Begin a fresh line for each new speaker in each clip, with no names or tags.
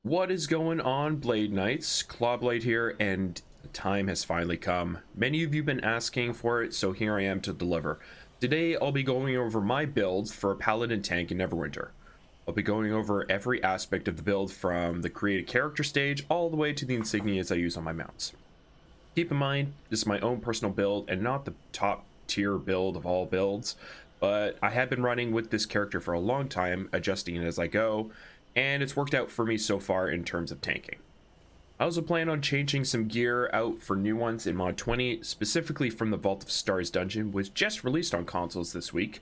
What is going on, Blade Knights? Clawblade here, and the time has finally come. Many of you have been asking for it, so here I am to deliver. Today, I'll be going over my build for a Paladin tank in Neverwinter. I'll be going over every aspect of the build from the create a character stage all the way to the insignias I use on my mounts. Keep in mind, this is my own personal build and not the top tier build of all builds, but I have been running with this character for a long time, adjusting it as I go, and it's worked out for me so far in terms of tanking. I also plan on changing some gear out for new ones in Mod 20, specifically from the Vault of Stars dungeon, which just released on consoles this week,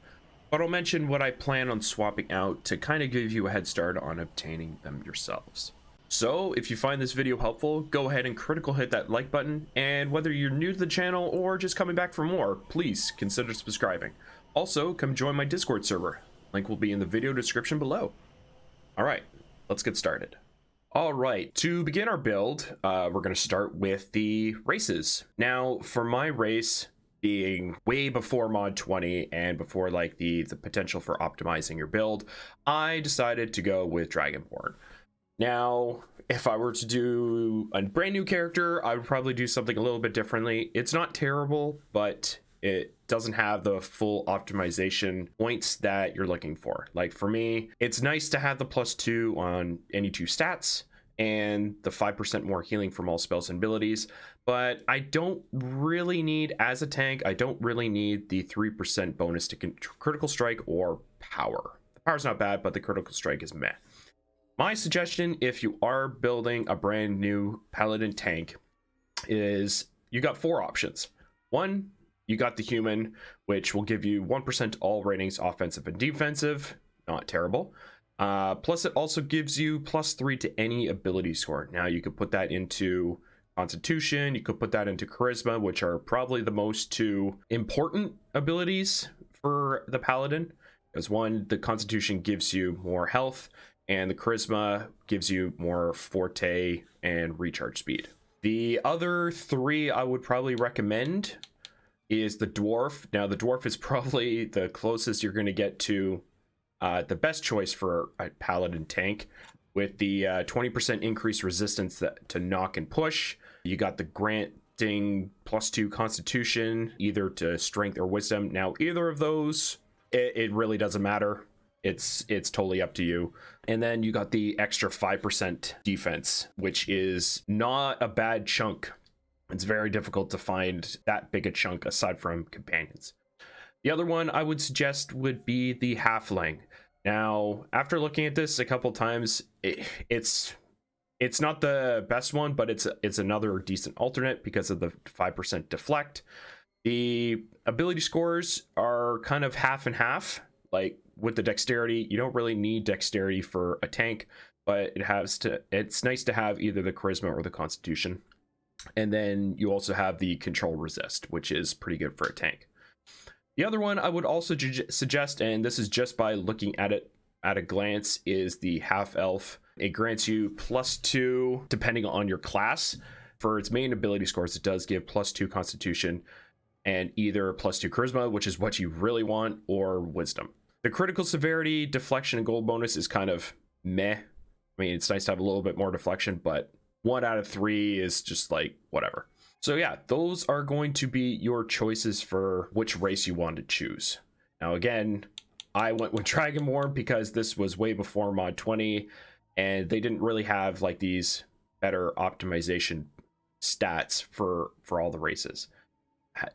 but I'll mention what I plan on swapping out to kind of give you a head start on obtaining them yourselves. So if you find this video helpful, go ahead and critical hit that like button, and whether you're new to the channel or just coming back for more, please consider subscribing. Also, come join my Discord server. Link will be in the video description below. All right, let's get started. All right, to begin our build, we're going to start with the races. Now, for my race, being way before Mod 20 and before like the potential for optimizing your build, I decided to go with Dragonborn. Now, if I were to do a brand new character, I would probably do something a little bit differently. It's not terrible, but it doesn't have the full optimization points that you're looking for. Like for me, it's nice to have the +2 on any 2 stats and the 5% more healing from all spells and abilities, but I don't really need, as a tank, I don't really need the 3% bonus to critical strike or power. The power's not bad, but the critical strike is meh. My suggestion, if you are building a brand new Paladin tank, is you got 4 options. 1, you got the human, which will give you 1% all ratings, offensive and defensive. Not terrible. Plus, it also gives you +3 to any ability score. Now, you could put that into Constitution, you could put that into Charisma, which are probably the most 2 important abilities for the Paladin. Because 1, the Constitution gives you more health, and the Charisma gives you more forte and recharge speed. The other 3 I would probably recommend is the Dwarf. Now, the Dwarf is probably the closest you're going to get to the best choice for a Paladin tank, with the 20% increased resistance to knock and push. You got the granting +2 Constitution, either to Strength or Wisdom. Now, either of those, it really doesn't matter. It's totally up to you. And then you got the extra 5% defense, which is not a bad chunk. It's very difficult to find that big a chunk aside from companions. The other one I would suggest would be the Halfling. Now, after looking at this a couple times, it's not the best one, but it's another decent alternate because of the 5% deflect. The ability scores are kind of half and half. Like with the dexterity, you don't really need dexterity for a tank, but it's nice to have either the charisma or the constitution. And then you also have the control resist, which is pretty good for a tank. The other one I would also suggest, and this is just by looking at it at a glance, is the half elf. It grants you +2 depending on your class. For its main ability scores, it does give +2 constitution and either +2 charisma, which is what you really want, or wisdom. The critical severity, deflection, and gold bonus is kind of meh. I mean, it's nice to have a little bit more deflection, but 1 out of 3 is just like whatever. So yeah, those are going to be your choices for which race you want to choose. Now again, I went with Dragonborn because this was way before Mod 20, and they didn't really have like these better optimization stats for all the races.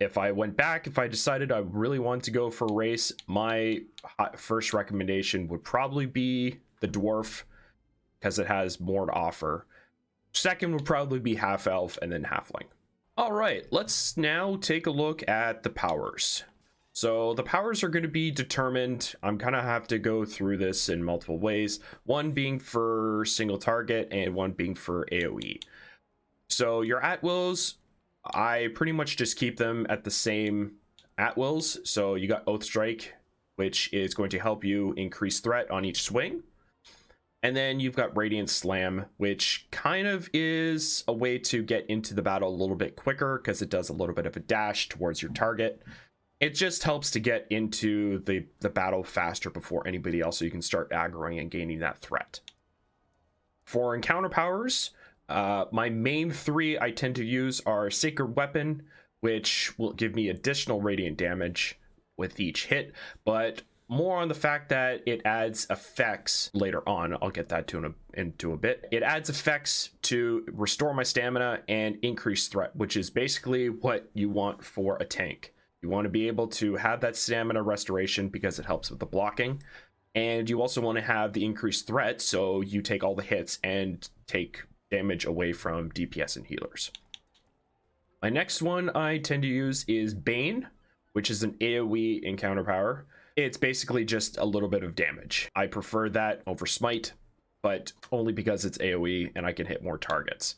If I went back, if I decided I really wanted to go for a race, my first recommendation would probably be the Dwarf because it has more to offer. Second would probably be Half Elf, and then Halfling. All right, let's now take a look at the powers. So the powers are going to be determined. I'm going to have to go through this in multiple ways. One being for single target and one being for AoE. So your at-wills, I pretty much just keep them at the same at-wills. So you got Oath Strike, which is going to help you increase threat on each swing. And then you've got Radiant Slam, which kind of is a way to get into the battle a little bit quicker because it does a little bit of a dash towards your target. It just helps to get into the battle faster before anybody else, so you can start aggroing and gaining that threat. For encounter powers, my main three I tend to use are Sacred Weapon, which will give me additional radiant damage with each hit, but more on the fact that it adds effects later on. I'll get that into a bit. It adds effects to restore my stamina and increase threat, which is basically what you want for a tank. You want to be able to have that stamina restoration because it helps with the blocking. And you also want to have the increased threat, so you take all the hits and take damage away from DPS and healers. My next one I tend to use is Bane, which is an AoE encounter power. It's basically just a little bit of damage. I prefer that over Smite, but only because it's AoE and I can hit more targets.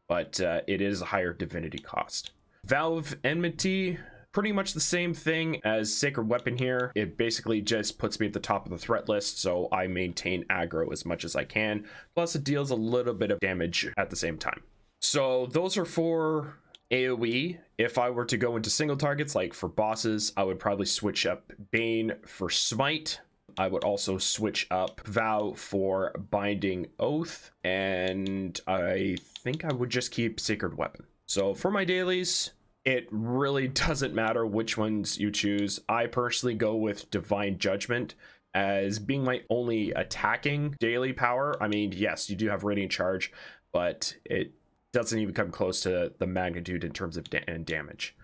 But it is a higher divinity cost. Valve Enmity, pretty much the same thing as Sacred Weapon here. It basically just puts me at the top of the threat list, so I maintain aggro as much as I can. Plus it deals a little bit of damage at the same time. So those are for AoE. If I were to go into single targets, like for bosses, I would probably switch up Bane for Smite. I would also switch up Vow for Binding Oath, and I think I would just keep Sacred Weapon. So for my dailies, it really doesn't matter which ones you choose. I personally go with Divine Judgment as being my only attacking daily power. I mean, yes, you do have Radiant Charge, but it doesn't even come close to the magnitude in terms of damage.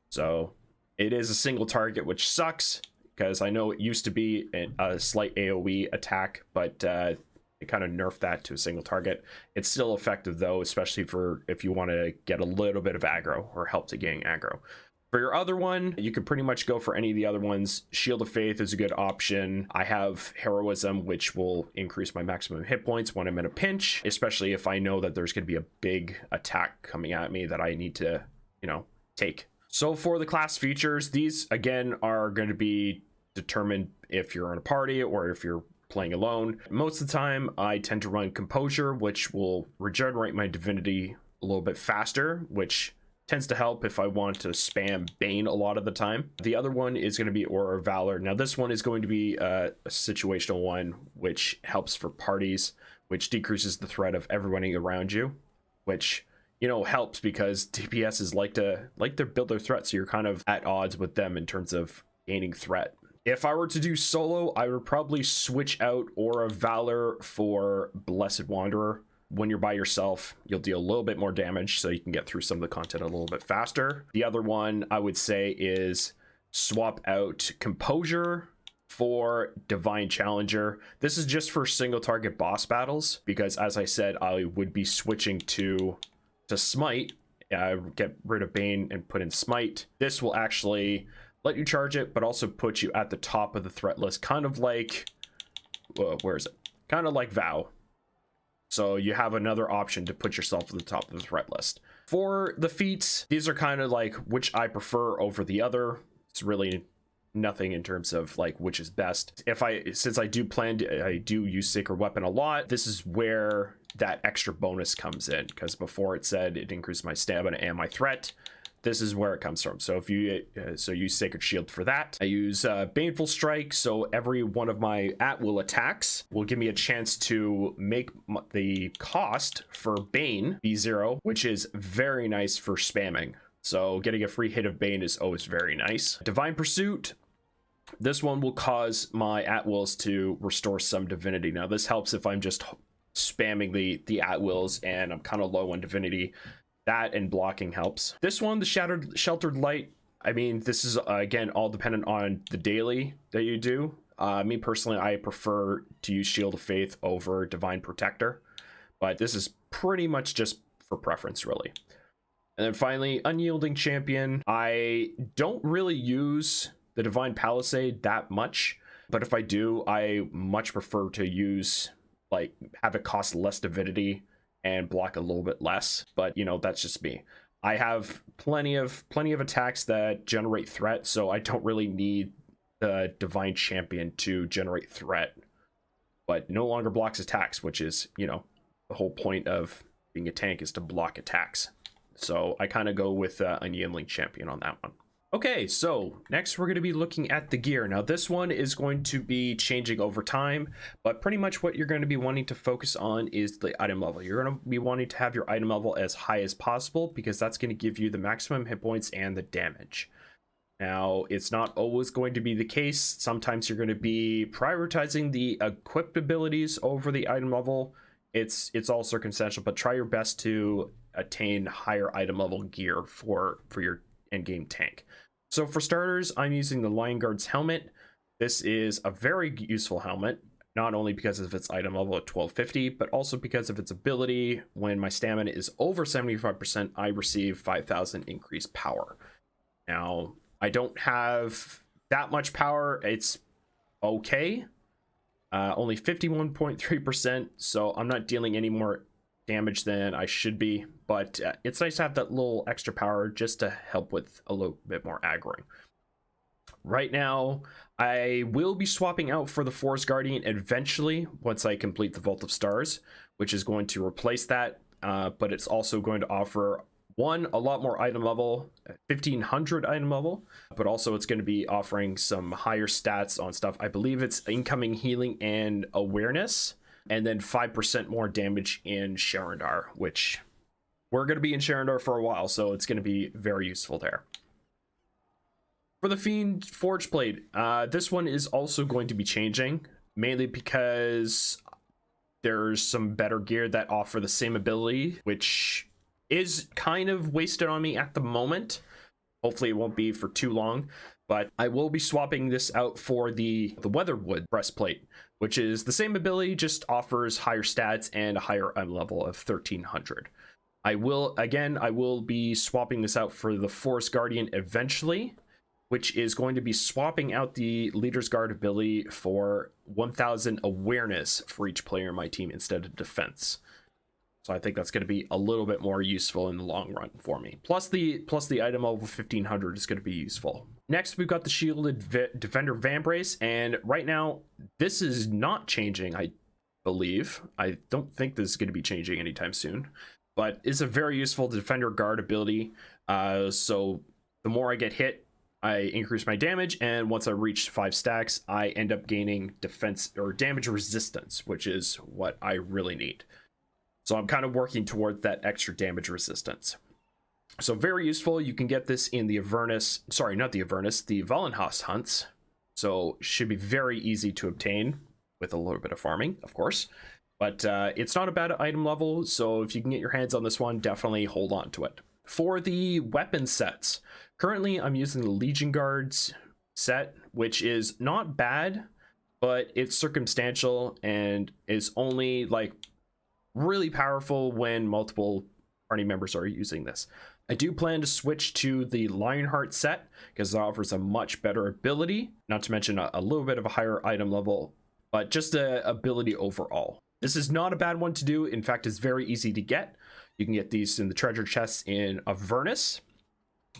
So it is a single target, which sucks because I know it used to be a slight AoE attack, but it kind of nerfed that to a single target. It's still effective though, especially for if you want to get a little bit of aggro or help to gain aggro. For your other one, you could pretty much go for any of the other ones. Shield of Faith is a good option. I have Heroism, which will increase my maximum hit points when I'm in a pinch, especially if I know that there's going to be a big attack coming at me that I need to, take. So for the class features, these again are going to be determined if you're in a party or if you're playing alone. Most of the time, I tend to run Composure, which will regenerate my divinity a little bit faster, which tends to help if I want to spam Bane a lot of the time. The other one is going to be Aura of Valor. Now this one is going to be a situational one, which helps for parties, which decreases the threat of everyone around you, which helps because DPSs like to build their threat, so you're kind of at odds with them in terms of gaining threat. If I were to do solo, I would probably switch out Aura of Valor for Blessed Wanderer. When you're by yourself, you'll deal a little bit more damage, so you can get through some of the content a little bit faster. The other one I would say is swap out Composure for Divine Challenger. This is just for single target boss battles, because as I said, I would be switching to Smite. Get rid of Bane and put in Smite. This will actually let you charge it, but also put you at the top of the threat list, kind of like, where is it? Kind of like Vow. So you have another option to put yourself at the top of the threat list. For the feats, these are kind of like which I prefer over the other. It's really nothing in terms of like which is best. Since I do use Sacred Weapon a lot, this is where that extra bonus comes in, because before it said it increased my stamina and my threat. This is where it comes from. So if you use Sacred Shield for that. I use Baneful Strike, so every one of my at-will attacks will give me a chance to make the cost for Bane be 0, which is very nice for spamming. So getting a free hit of Bane is always very nice. Divine Pursuit. This one will cause my at-wills to restore some divinity. Now this helps if I'm just spamming the at-wills and I'm kind of low on divinity. That and blocking helps. This one, the Sheltered Light, I mean, this is again all dependent on the daily that you do. Me personally, I prefer to use Shield of Faith over Divine Protector, but this is pretty much just for preference, really. And then finally, Unyielding Champion. I don't really use the Divine Palisade that much, but if I do, I much prefer to use, like, have it cost less divinity and block a little bit less, but that's just me. I have plenty of attacks that generate threat, so I don't really need the Divine Champion to generate threat, but no longer blocks attacks, which is the whole point of being a tank, is to block attacks. So I kind of go with Unyielding Champion on that one. Okay, so next we're going to be looking at the gear. Now this one is going to be changing over time, but pretty much what you're going to be wanting to focus on is the item level. You're going to be wanting to have your item level as high as possible because that's going to give you the maximum hit points and the damage. Now, it's not always going to be the case. Sometimes you're going to be prioritizing the equipped abilities over the item level. It's all circumstantial, but try your best to attain higher item level gear for your endgame tank. So for starters, I'm using the Lion Guard's helmet. This is a very useful helmet, not only because of its item level at 1250, but also because of its ability. When my stamina is over 75%, I receive 5,000 increased power. Now, I don't have that much power. It's okay. Only 51.3%, so I'm not dealing any more damage than I should be, but it's nice to have that little extra power just to help with a little bit more aggroing. Right now, I will be swapping out for the Forest Guardian eventually once I complete the Vault of Stars, which is going to replace that, but it's also going to offer a lot more item level, 1500 item level, but also it's going to be offering some higher stats on stuff. I believe it's incoming healing and awareness, and then 5% more damage in Sharandar, which we're going to be in Sharandar for a while, so it's going to be very useful there. For the Fiend Forge Blade, this one is also going to be changing, mainly because there's some better gear that offer the same ability, which is kind of wasted on me at the moment. Hopefully it won't be for too long, but I will be swapping this out for the Weatherwood breastplate, which is the same ability, just offers higher stats and a higher item level of 1300. I will be swapping this out for the Forest Guardian eventually, which is going to be swapping out the Leader's Guard ability for 1000 awareness for each player in my team instead of defense. So I think that's going to be a little bit more useful in the long run for me. Plus the item level 1500 is going to be useful. Next, we've got the Shielded Defender Vambrace, and right now this is not changing, I believe. I don't think this is going to be changing anytime soon, but it's a very useful Defender Guard ability. So the more I get hit, I increase my damage, and once I reach 5 stacks, I end up gaining defense or damage resistance, which is what I really need. So I'm kind of working towards that extra damage resistance. So very useful. You can get this in the the Vollenhost hunts. So should be very easy to obtain with a little bit of farming, of course. But it's not a bad item level, so if you can get your hands on this one, definitely hold on to it. For the weapon sets, currently I'm using the Legion Guards set, which is not bad, but it's circumstantial and is only like really powerful when multiple party members are using this. I do plan to switch to the Lionheart set because it offers a much better ability, not to mention a little bit of a higher item level, but just a ability overall. This is not a bad one to do. In fact, it's very easy to get. You can get these in the treasure chests in Avernus,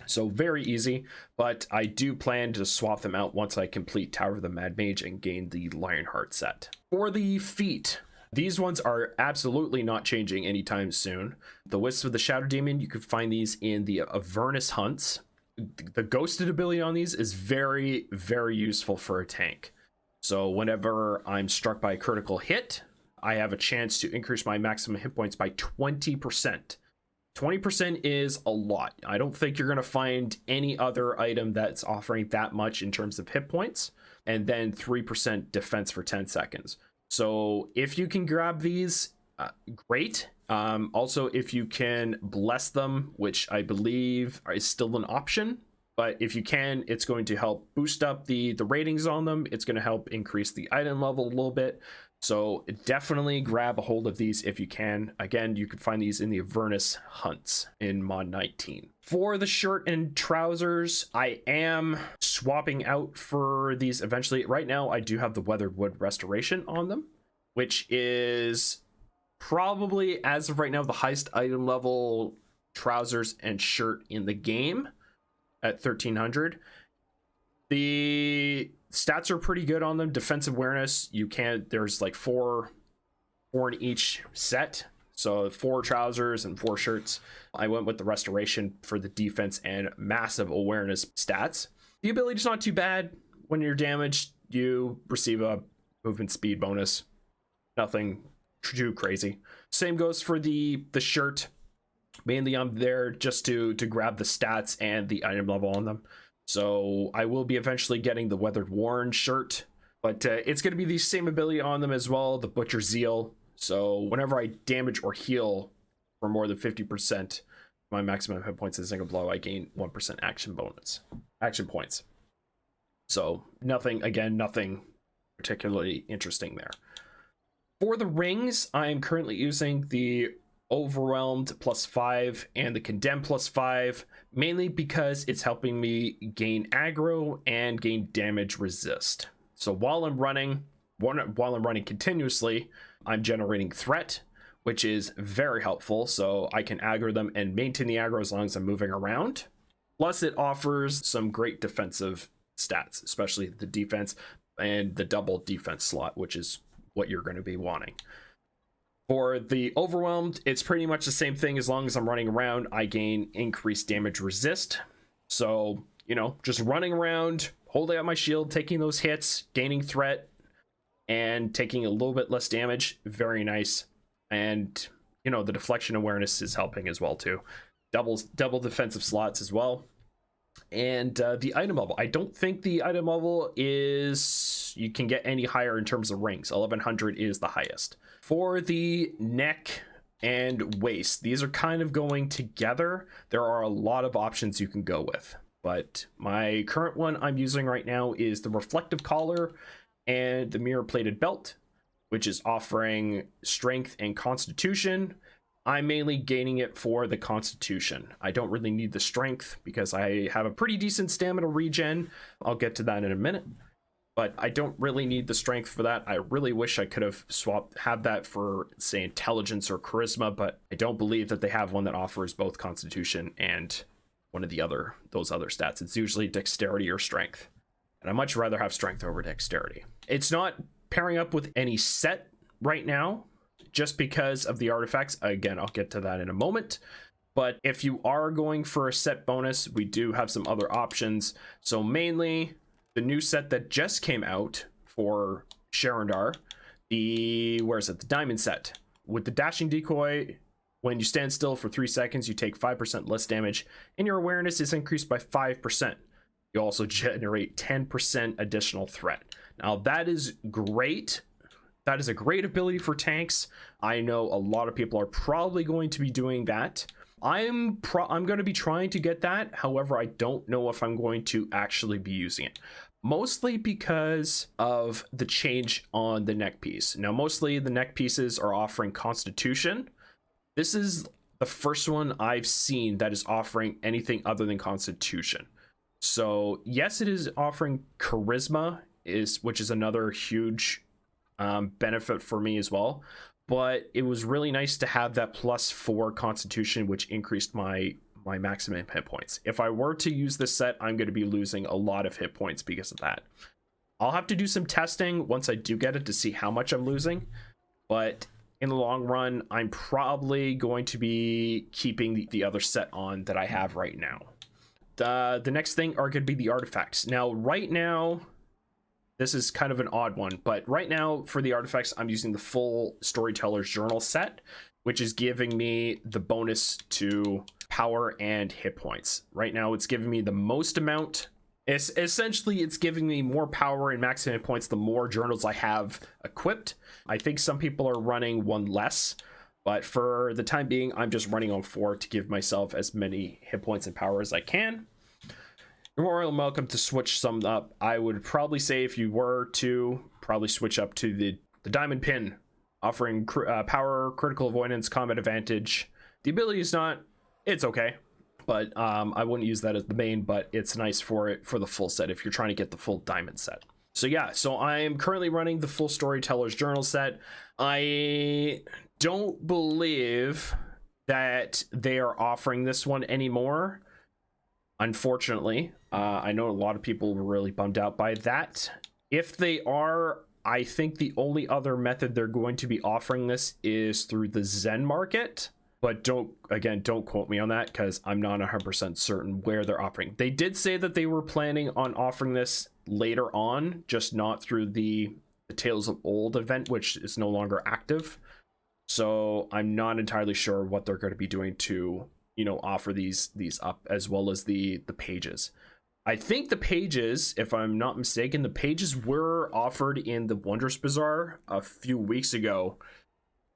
so very easy, but I do plan to swap them out once I complete Tower of the Mad Mage and gain the Lionheart set. For the feet, these ones are absolutely not changing anytime soon. The Wisps of the Shadow Demon, you can find these in the Avernus hunts. The ghosted ability on these is very, very useful for a tank. So whenever I'm struck by a critical hit, I have a chance to increase my maximum hit points by 20%. 20% is a lot. I don't think you're going to find any other item that's offering that much in terms of hit points. And then 3% defense for 10 seconds. So if you can grab these, great. Also, if you can bless them, which I believe is still an option, but if you can, it's going to help boost up the ratings on them. It's going to help increase the item level a little bit. So definitely grab a hold of these if you can. Again, you can find these in the Avernus hunts in mod 19. For the shirt and trousers, I am swapping out for these eventually. Right now, I do have the Weathered Wood Restoration on them, which is probably, as of right now, the highest item level trousers and shirt in the game at 1300. The stats are pretty good on them. Defensive awareness, there's like four in each set. So 4 trousers and 4 shirts. I went with the restoration for the defense and massive awareness stats. The ability's not too bad. When you're damaged, you receive a movement speed bonus. Nothing too crazy. Same goes for the shirt. Mainly I'm there just to grab the stats and the item level on them. So I will be eventually getting the Weathered Worn shirt, but it's going to be the same ability on them as well, the Butcher Zeal. So whenever I damage or heal for more than 50% my maximum hit points in a single blow, I gain 1% action points. So nothing particularly interesting there. For the rings, I am currently using the Overwhelmed +5 and the Condemned +5, mainly because it's helping me gain aggro and gain damage resist. So while I'm running continuously, I'm generating threat, which is very helpful. So I can aggro them and maintain the aggro as long as I'm moving around. Plus, it offers some great defensive stats, especially the defense and the double defense slot, which is what you're going to be wanting. For the Overwhelmed, it's pretty much the same thing. As long as I'm running around, I gain increased damage resist. So, just running around, holding out my shield, taking those hits, gaining threat, and taking a little bit less damage. Very nice. And, the deflection awareness is helping as well, too. Double defensive slots as well. And the item level, I don't think the item level you can get any higher in terms of rings. 1100 is the highest. For the neck and waist, these are kind of going together. There are a lot of options you can go with, but my current one I'm using right now is the reflective collar and the mirror plated belt, which is offering strength and constitution. I'm mainly gaining it for the constitution. I don't really need the strength because I have a pretty decent stamina regen. I'll get to that in a minute, but I don't really need the strength for that. I really wish I could have had that for, say, intelligence or charisma, but I don't believe that they have one that offers both constitution and one of those other stats. It's usually dexterity or strength, and I much rather have strength over dexterity. It's not pairing up with any set right now, just because of the artifacts. Again, I'll get to that in a moment. But if you are going for a set bonus, we do have some other options. So mainly the new set that just came out for Sharandar, the diamond set. With the dashing decoy, when you stand still for 3 seconds, you take 5% less damage, and your awareness is increased by 5%. You also generate 10% additional threat. Now that is great. That is a great ability for tanks. I know a lot of people are probably going to be doing that. I'm going to be trying to get that. However, I don't know if I'm going to actually be using it. Mostly because of the change on the neck piece. Now, mostly the neck pieces are offering Constitution. This is the first one I've seen that is offering anything other than Constitution. So yes, it is offering Charisma, which is another huge benefit for me as well, but it was really nice to have that +4 constitution, which increased my maximum hit points. If I were to use this set, I'm going to be losing a lot of hit points because of that. I'll have to do some testing once I do get it to see how much I'm losing, but in the long run, I'm probably going to be keeping the other set on that I have right now. The next thing are going to be the artifacts. Now, right now, this is kind of an odd one, but right now for the artifacts, I'm using the full Storyteller's Journal set, which is giving me the bonus to power and hit points. Right now, it's giving me the most amount. It's giving me more power and maximum hit points the more journals I have equipped. I think some people are running one less, but for the time being, I'm just running on 4 to give myself as many hit points and power as I can. You're more than welcome to switch some up. I would probably say if you were to probably switch up to the diamond pin, offering power, critical avoidance, combat advantage. The ability is it's okay, but I wouldn't use that as the main, but it's nice for the full set if you're trying to get the full diamond set. So yeah, so I am currently running the full Storyteller's Journal set. I don't believe that they are offering this one anymore, unfortunately. I know a lot of people were really bummed out by that. If they are, I think the only other method they're going to be offering this is through the Zen market, but don't quote me on that because I'm not 100% certain where they're offering. They did say that they were planning on offering this later on, just not through the Tales of Old event, which is no longer active. So I'm not entirely sure what they're going to be doing to, offer these up, as well as the pages. I think the pages, if I'm not mistaken, the pages were offered in the Wondrous Bazaar a few weeks ago.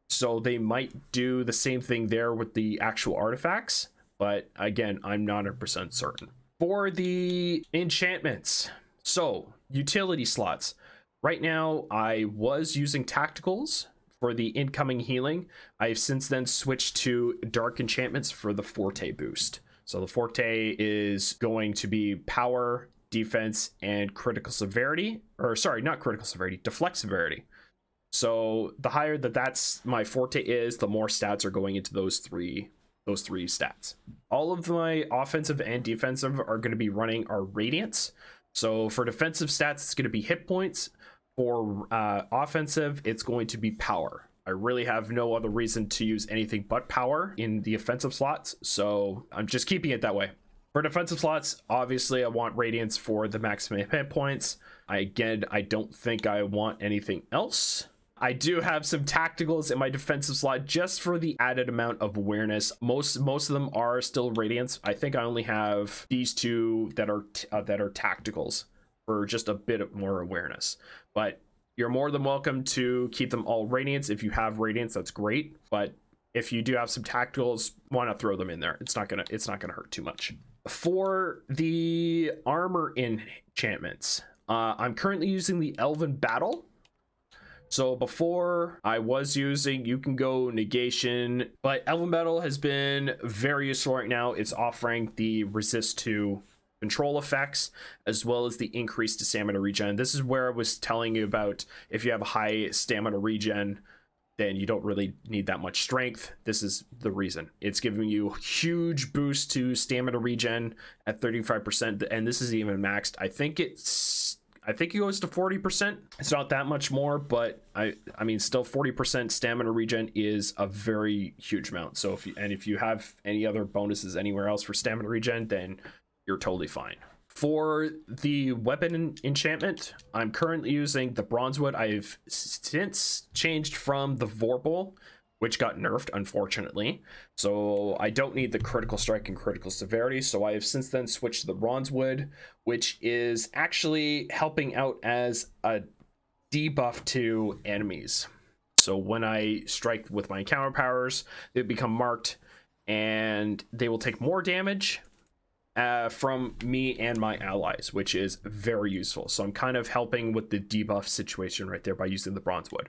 So they might do the same thing there with the actual artifacts. But again, I'm not 100% certain. For the enchantments, so utility slots. Right now, I was using tacticals for the incoming healing. I've since then switched to dark enchantments for the forte boost. So the forte is going to be power, defense, and critical severity. Or sorry, not critical severity, deflect severity. So the higher that's my forte is, the more stats are going into those three stats. All of my offensive and defensive are going to be running our radiance. So for defensive stats, it's going to be hit points. For offensive, it's going to be power. I really have no other reason to use anything but power in the offensive slots, so I'm just keeping it that way. For defensive slots, obviously I want radiance for the maximum hit points. I don't think I want anything else. I do have some tacticals in my defensive slot just for the added amount of awareness. Most of them are still radiance. I think I only have these two that are tacticals for just a bit more awareness. But you're more than welcome to keep them all radiance. If you have radiance, that's great. But if you do have some tacticals, why not throw them in there? It's not gonna hurt too much. For the armor enchantments, I'm currently using the Elven Battle. So before I was using, you can go negation, but Elven Battle has been very useful right now. It's offering the resist to control effects, as well as the increase to stamina regen. This is where I was telling you about if you have a high stamina regen, then you don't really need that much strength. This is the reason. It's giving you huge boost to stamina regen at 35%, and this is even maxed. I think it goes to 40%. It's not that much more, but I mean, still 40% stamina regen is a very huge amount. So if you have any other bonuses anywhere else for stamina regen, then you're totally fine. For the weapon enchantment, I'm currently using the Bronzewood. I've since changed from the Vorpal, which got nerfed, unfortunately. So I don't need the critical strike and critical severity. So I have since then switched to the Bronzewood, which is actually helping out as a debuff to enemies. So when I strike with my encounter powers, they become marked and they will take more damage from me and my allies, which is very useful. So I'm kind of helping with the debuff situation right there by using the Bronzewood.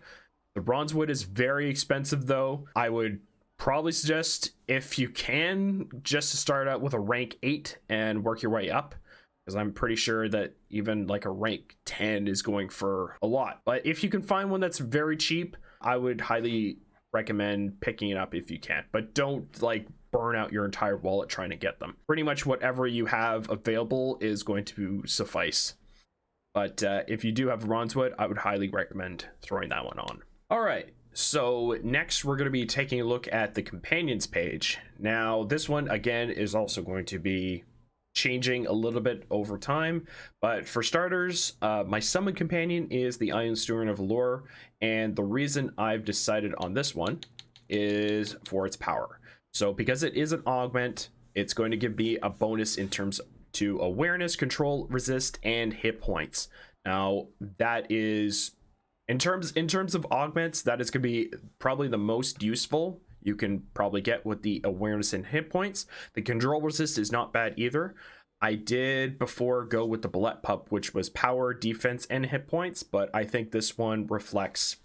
The Bronzewood is very expensive though. I would probably suggest, if you can, just to start out with a rank 8 and work your way up, because I'm pretty sure that even like a rank 10 is going for a lot. But if you can find one that's very cheap, I would highly recommend picking it up if you can. But don't like burn out your entire wallet trying to get them. Pretty much whatever you have available is going to suffice. But if you do have Bronzewood, I would highly recommend throwing that one on. All right, so next we're going to be taking a look at the companions page. Now this one again is also going to be changing a little bit over time, but for starters, my summon companion is the Iron Steward of Allure, and the reason I've decided on this one is for its power. So because it is an augment, it's going to give me a bonus in terms to awareness, control, resist, and hit points. Now that is, in terms of augments, that is going to be probably the most useful you can probably get with the awareness and hit points. The control resist is not bad either. I did before go with the Bullet Pup, which was power, defense, and hit points, but I think this one reflects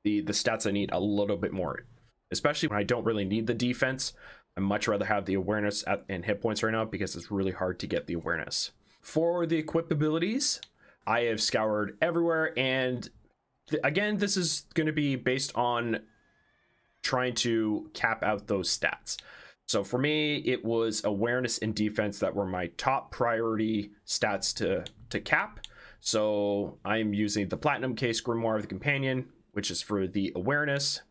the stats I need a little bit more, especially when I don't really need the defense. I'd much rather have the awareness and hit points right now because it's really hard to get the awareness. For the equip abilities, I have scoured everywhere, and again, this is going to be based on trying to cap out those stats. So for me, it was awareness and defense that were my top priority stats to cap. So I'm using the Platinum Case Grimoire of the Companion, which is for the awareness,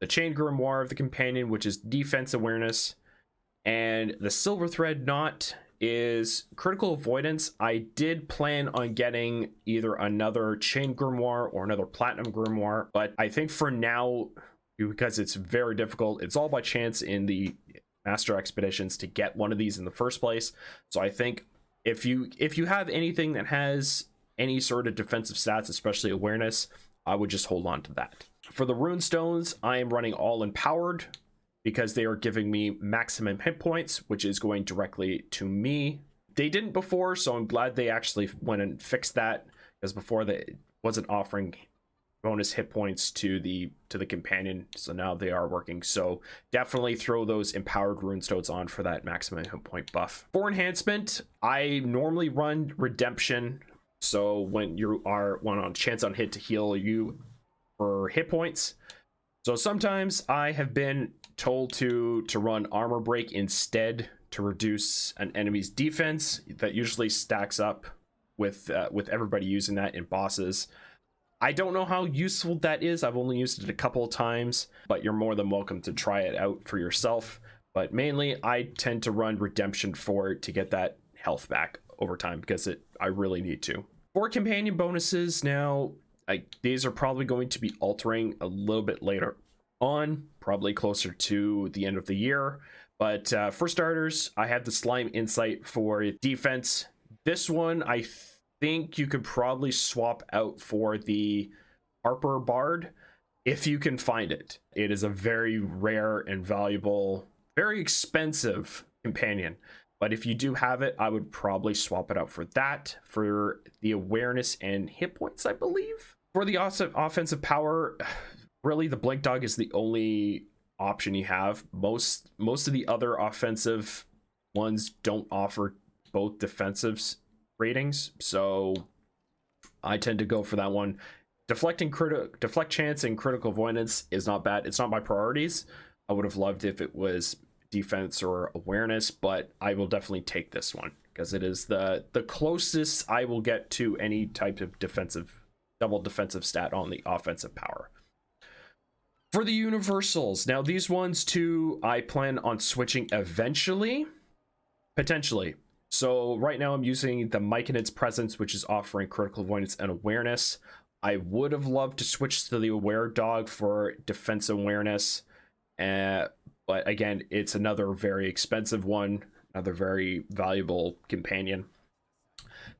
the Chain Grimoire of the Companion, which is defense awareness, and the Silver Thread Knot is critical avoidance. I did plan on getting either another Chain Grimoire or another Platinum Grimoire, but I think for now, because it's very difficult, it's all by chance in the Master Expeditions to get one of these in the first place. So I think if you have anything that has any sort of defensive stats, especially awareness, I would just hold on to that. For the rune stones, I am running all empowered because they are giving me maximum hit points, which is going directly to me. They didn't before, so I'm glad they actually went and fixed that, because before they wasn't offering bonus hit points to the companion, so now they are working. So definitely throw those empowered runestones on for that maximum hit point buff. For enhancement, I normally run redemption, so when you are on chance on hit to heal you for hit points. So sometimes I have been told to run armor break instead to reduce an enemy's defense. That usually stacks up with everybody using that in bosses. I don't know how useful that is. I've only used it a couple of times, but you're more than welcome to try it out for yourself. But mainly I tend to run redemption for it to get that health back over time, because I really need to. For companion bonuses now, these are probably going to be altering a little bit later on, probably closer to the end of the year. But for starters, I have the Slime Insight for defense. This one I think you could probably swap out for the Harper Bard if you can find it. It is a very rare and valuable, very expensive companion, but if you do have it, I would probably swap it out for that, for the awareness and hit points, I believe. For the offensive power, really the Blink Dog is the only option you have. Most of the other offensive ones don't offer both defensive ratings, so I tend to go for that one. Deflect chance and critical avoidance is not bad. It's not my priorities. I would have loved if it was defense or awareness, but I will definitely take this one because it is the closest I will get to any type of double defensive stat on the offensive power. For the universals, now these ones too, I plan on switching eventually, potentially. So right now I'm using the Myconid's Presence, which is offering critical avoidance and awareness. I would have loved to switch to the Aware Dog for defense awareness, but again, it's another very expensive one, another very valuable companion.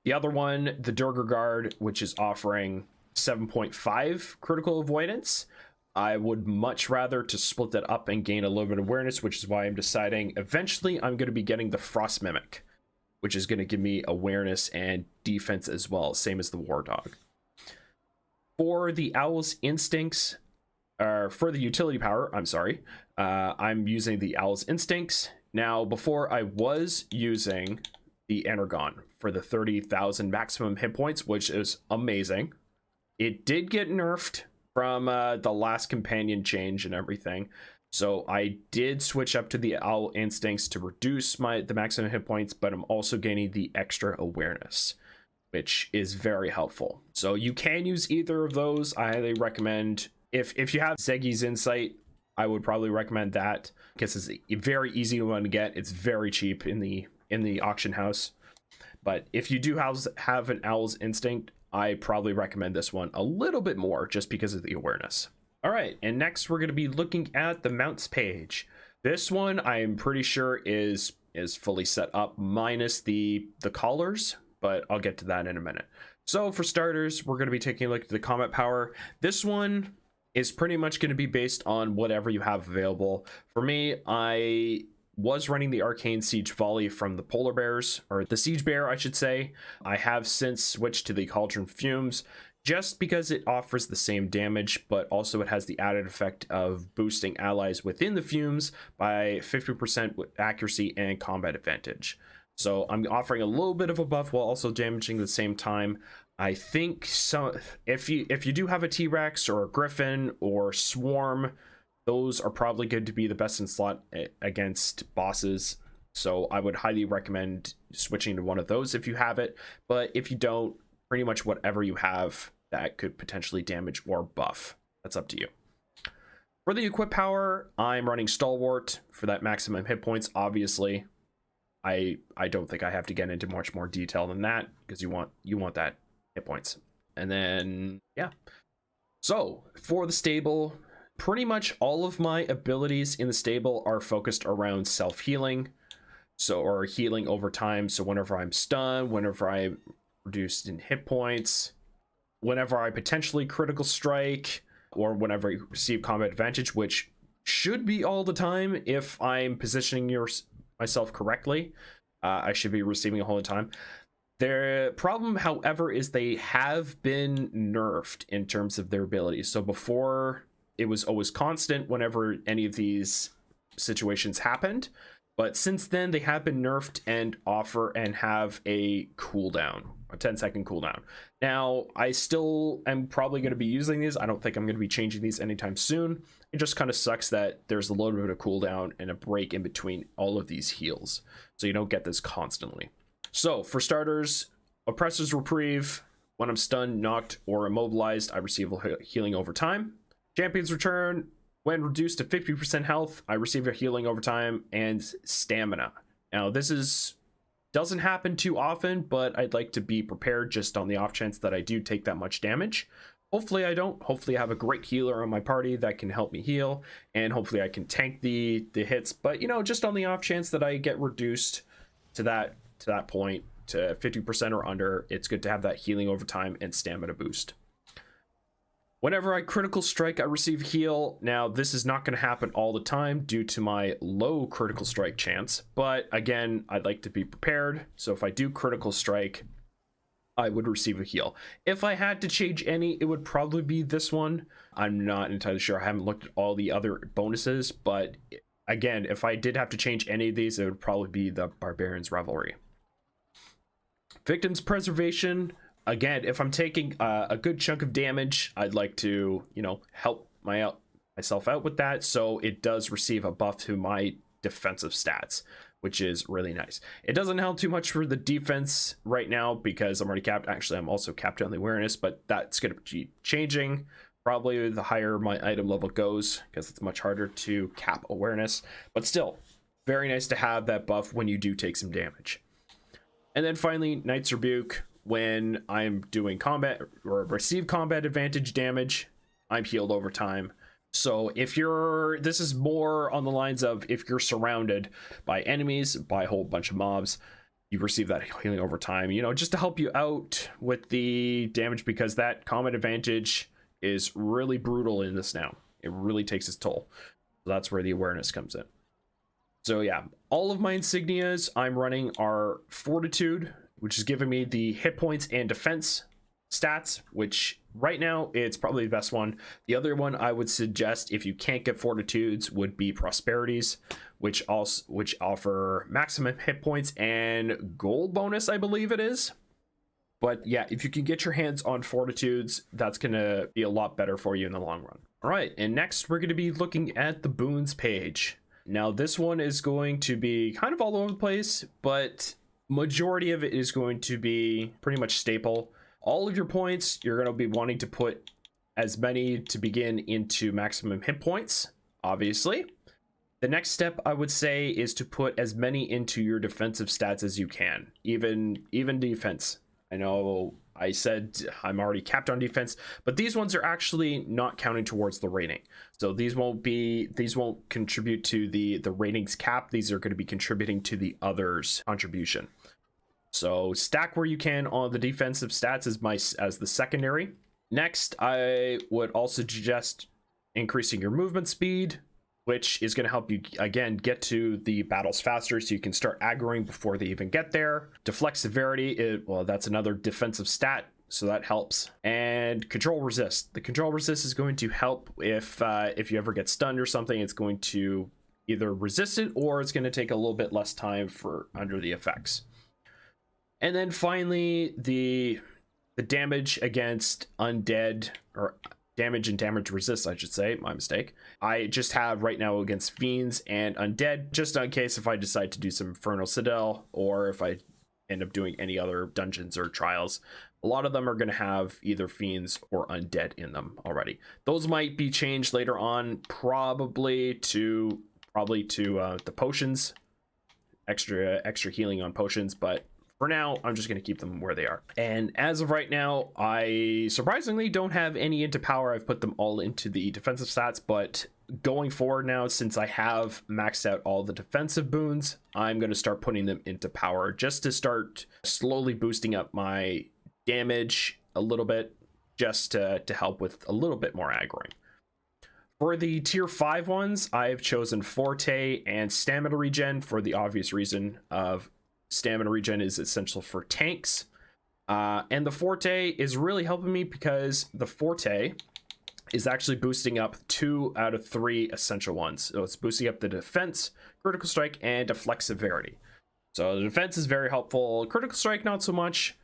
The other one, the Durgar Guard, which is offering 7.5 critical avoidance. I would much rather to split that up and gain a little bit of awareness, which is why I'm deciding eventually I'm going to be getting the Frost Mimic, which is going to give me awareness and defense as well, same as the War Dog. For the Owl's Instincts, for the utility power, I'm using the Owl's Instincts. Now, before I was using the Energon for the 30,000 maximum hit points, which is amazing. It did get nerfed from the last companion change and everything. So I did switch up to the Owl Instincts to reduce the maximum hit points, but I'm also gaining the extra awareness, which is very helpful. So you can use either of those. I highly recommend, if you have Zegi's Insight, I would probably recommend that because it's a very easy one to get. It's very cheap in the auction house. But if you do have an Owl's Instinct, I probably recommend this one a little bit more just because of the awareness. All right, and next we're going to be looking at the mounts page. This one I'm pretty sure is fully set up minus the collars, but I'll get to that in a minute. So for starters, we're going to be taking a look at the combat power. This one is pretty much going to be based on whatever you have available. For me, I was running the Arcane Siege Volley from the Polar Bears, or the Siege Bear, I should say. I have since switched to the Cauldron Fumes, just because it offers the same damage, but also it has the added effect of boosting allies within the fumes by 50% with accuracy and combat advantage. So I'm offering a little bit of a buff while also damaging at the same time. I think so. If you do have a T-Rex or a Griffin or Swarm, those are probably good to be the best in slot against bosses. So I would highly recommend switching to one of those if you have it. But if you don't, pretty much whatever you have that could potentially damage or buff. That's up to you. For the equip power, I'm running Stalwart for that maximum hit points. Obviously, I don't think I have to get into much more detail than that, because you want that hit points. And then yeah. So for the stable, pretty much all of my abilities in the stable are focused around self-healing, or healing over time. So whenever I'm stunned, whenever I'm reduced in hit points, whenever I potentially critical strike, or whenever I receive combat advantage, which should be all the time if I'm positioning myself correctly. I should be receiving a whole time. The problem, however, is they have been nerfed in terms of their abilities. So before, it was always constant whenever any of these situations happened, but since then they have been nerfed and have a cooldown, a 10-second cooldown. Now, I still am probably going to be using these. I don't think I'm going to be changing these anytime soon. It just kind of sucks that there's a little bit of cooldown and a break in between all of these heals, so you don't get this constantly. So for starters, Oppressor's Reprieve. When I'm stunned, knocked, or immobilized, I receive a healing over time. Champion's Return. When reduced to 50% health, I receive a healing over time and stamina. Now, this doesn't happen too often, but I'd like to be prepared just on the off chance that I do take that much damage. Hopefully I don't. Hopefully I have a great healer on my party that can help me heal, and hopefully I can tank the hits. But, just on the off chance that I get reduced to that point, to 50% or under, it's good to have that healing over time and stamina boost. Whenever I critical strike, I receive heal. Now, this is not going to happen all the time due to my low critical strike chance, but again, I'd like to be prepared. So if I do critical strike, I would receive a heal. If I had to change any, it would probably be this one. I'm not entirely sure. I haven't looked at all the other bonuses, but again, if I did have to change any of these, it would probably be the Barbarian's Revelry. Victim's Preservation. Again, if I'm taking a good chunk of damage, I'd like to, help myself out with that. So it does receive a buff to my defensive stats, which is really nice. It doesn't help too much for the defense right now because I'm already capped. Actually, I'm also capped on the awareness, but that's going to be changing probably the higher my item level goes, because it's much harder to cap awareness. But still, very nice to have that buff when you do take some damage. And then finally, Knight's Rebuke. When I'm doing combat or receive combat advantage damage, I'm healed over time. So this is more on the lines of if you're surrounded by enemies, by a whole bunch of mobs, you receive that healing over time, just to help you out with the damage, because that combat advantage is really brutal in this now. It really takes its toll. So that's where the awareness comes in. So yeah, all of my insignias I'm running are Fortitude, which is giving me the hit points and defense stats, which right now it's probably the best one. The other one I would suggest, if you can't get Fortitudes, would be Prosperities, which offer maximum hit points and gold bonus, I believe it is. But yeah, if you can get your hands on Fortitudes, that's going to be a lot better for you in the long run. All right, and next we're going to be looking at the Boons page. Now this one is going to be kind of all over the place, but majority of it is going to be pretty much staple. All of your points, you're going to be wanting to put as many to begin into maximum hit points, obviously. The next step I would say is to put as many into your defensive stats as you can, even defense. I know I said I'm already capped on defense, but these ones are actually not counting towards the rating. So these won't contribute to the ratings cap. These are going to be contributing to the others' contribution. So stack where you can on the defensive stats as the secondary. Next, I would also suggest increasing your movement speed, which is going to help you, again, get to the battles faster so you can start aggroing before they even get there. Deflect severity, that's another defensive stat, so that helps. And control resist. The control resist is going to help if you ever get stunned or something. It's going to either resist it, or it's going to take a little bit less time for under the effects. And then finally, the damage against undead, or damage and damage resist, I should say, my mistake. I just have right now against fiends and undead, just in case if I decide to do some Infernal Citadel, or if I end up doing any other dungeons or trials, a lot of them are going to have either fiends or undead in them already. Those might be changed later on, probably to the potions, extra healing on potions, but for now I'm just going to keep them where they are. And as of right now, I surprisingly don't have any into power. I've put them all into the defensive stats, but going forward now, since I have maxed out all the defensive boons, I'm going to start putting them into power just to start slowly boosting up my damage a little bit, just to help with a little bit more aggroing. For the tier 5 ones, I've chosen Forte and Stamina Regen for the obvious reason of Stamina Regen is essential for tanks. And the Forte is really helping me because the Forte is actually boosting up 2 out of 3 essential ones. So it's boosting up the defense, critical strike, and deflect severity. So the defense is very helpful. Critical strike, not so much.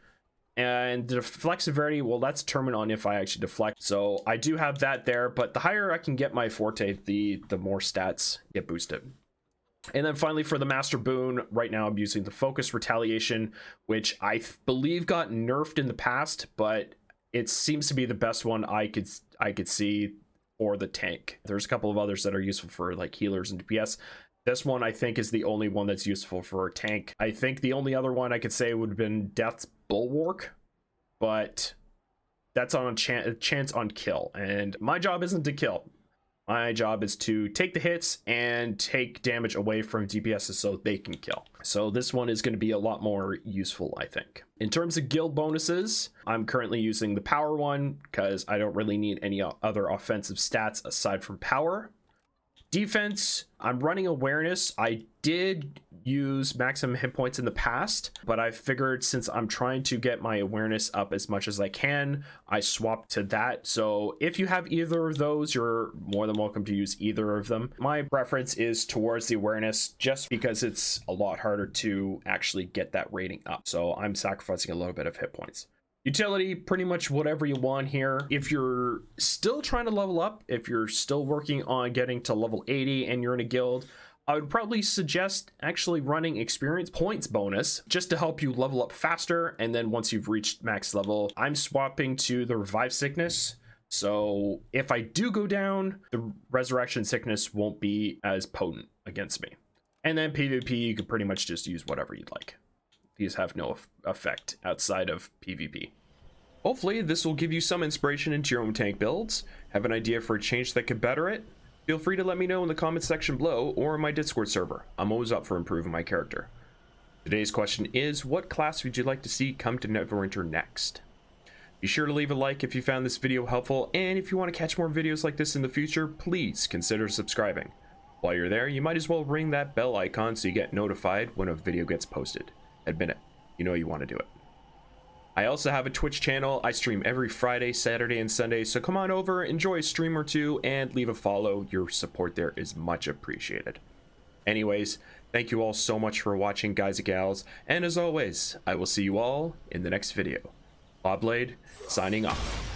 And the deflect severity, well, that's determined on if I actually deflect. So I do have that there, but the higher I can get my Forte, the more stats get boosted. And then finally for the Master Boon, right now I'm using the Focus Retaliation, which I believe got nerfed in the past, but it seems to be the best one I could see for the tank. There's a couple of others that are useful for like healers and DPS. This one I think is the only one that's useful for a tank. I think the only other one I could say would have been Death's Bulwark, but that's on a chance on kill, and my job isn't to kill. My job is to take the hits and take damage away from DPSs so they can kill. So this one is going to be a lot more useful, I think. In terms of guild bonuses, I'm currently using the power one because I don't really need any other offensive stats aside from power. Defense, I'm running awareness. I did use maximum hit points in the past, but I figured since I'm trying to get my awareness up as much as I can, I swapped to that. So if you have either of those, you're more than welcome to use either of them. My preference is towards the awareness just because it's a lot harder to actually get that rating up. So I'm sacrificing a little bit of hit points. Utility, pretty much whatever you want here. If you're still trying to level up, if you're still working on getting to level 80 and you're in a guild, I would probably suggest actually running experience points bonus just to help you level up faster. And then once you've reached max level, I'm swapping to the Revive Sickness. So if I do go down, the Resurrection Sickness won't be as potent against me. And then PvP, you could pretty much just use whatever you'd like. These have no effect outside of PvP. Hopefully this will give you some inspiration into your own tank builds. Have an idea for a change that could better it? Feel free to let me know in the comments section below or in my Discord server. I'm always up for improving my character. Today's question is, what class would you like to see come to Neverwinter next? Be sure to leave a like if you found this video helpful, and if you want to catch more videos like this in the future, please consider subscribing. While you're there, you might as well ring that bell icon so you get notified when a video gets posted. Admit it, you know you want to do it. I also have a Twitch channel. I stream every Friday, Saturday, and Sunday, so come on over, enjoy a stream or two, and leave a follow. Your support there is much appreciated. Anyways, thank you all so much for watching, guys and gals, and as always, I will see you all in the next video. Clawblade, signing off.